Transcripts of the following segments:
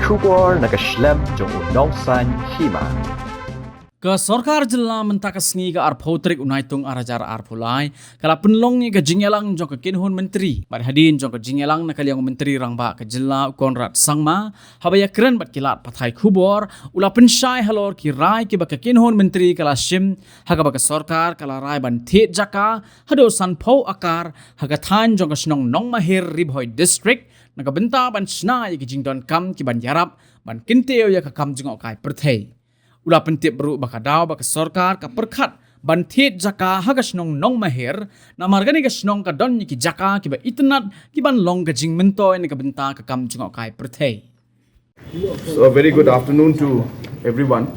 Shukor nakaslem jong unongsan Hima. Ke Sorkar jela mentaka sengi ke arpotrik unaitung arajar arpulai kala penlong ni ke jingelang jong ke kinhun menteri bad hadin jong ke jingelang na kaliang menteri rangba ke jela Konrad Sangma habaya keren bat kilat pathai khubor ula pensyai halor ki rai ki ba ke kinhun menteri kala shim haga ba ke Sorkar kala rai ban Thied Jaka Haduh sanpau Akar haga than jong ke snong Nongmahir Ribhoi district na ke Bynta ban snai ki jingdon kam ki ban yarap ban kinteo ya ke kam Jngohkai Pyrthei. Ula pentip beru bakadaw baka Sorkar ka perkat ban Thied Jaka haga snong Nongmahir na margani ka snong ka don ki Jaka ki ba itnat ki ban long ka jing mentoy ni ka Bynta ka kam Jngohkai Pyrthei. So a very good afternoon to everyone.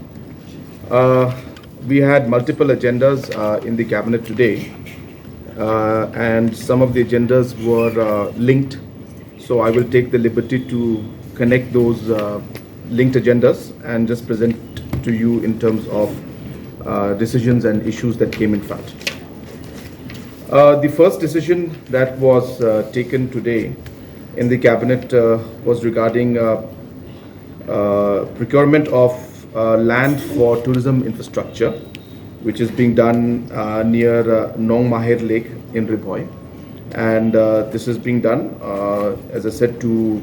We had multiple agendas in the cabinet today, and some of the agendas were linked. So I will take the liberty to connect those linked agendas and just present to you in terms of decisions and issues that came in front. The first decision that was taken today in the cabinet was regarding procurement of land for tourism infrastructure, which is being done near Nongmahir Lake in Ribhoi. And this is being done, as I said, to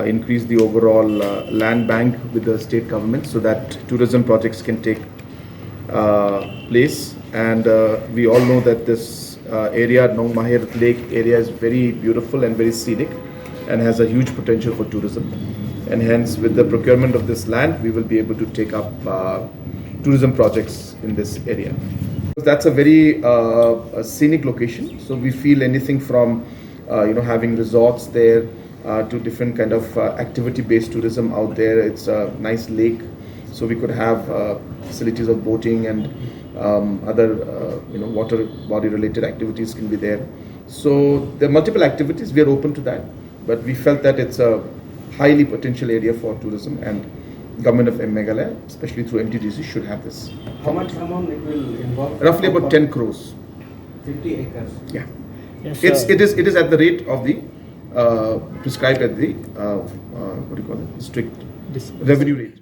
increase the overall land bank with the state government so that tourism projects can take place. And we all know that this area, Nongmahir Lake area, is very beautiful and very scenic and has a huge potential for tourism. And hence, with the procurement of this land, we will be able to take up tourism projects in this area. That's a very scenic location. So we feel anything from having resorts there to different kind of activity-based tourism out there. It's a nice lake, so we could have facilities of boating and other water body-related activities can be there. So there are multiple activities. We are open to that, but we felt that it's a highly potential area for tourism, and government of Meghalaya, especially through MTDC, should have this. How much amount it will involve? Roughly about 10 crores. 50 acres. Yeah. Yes, It is at the rate of the prescribed at the what do you call it? Strict revenue rate.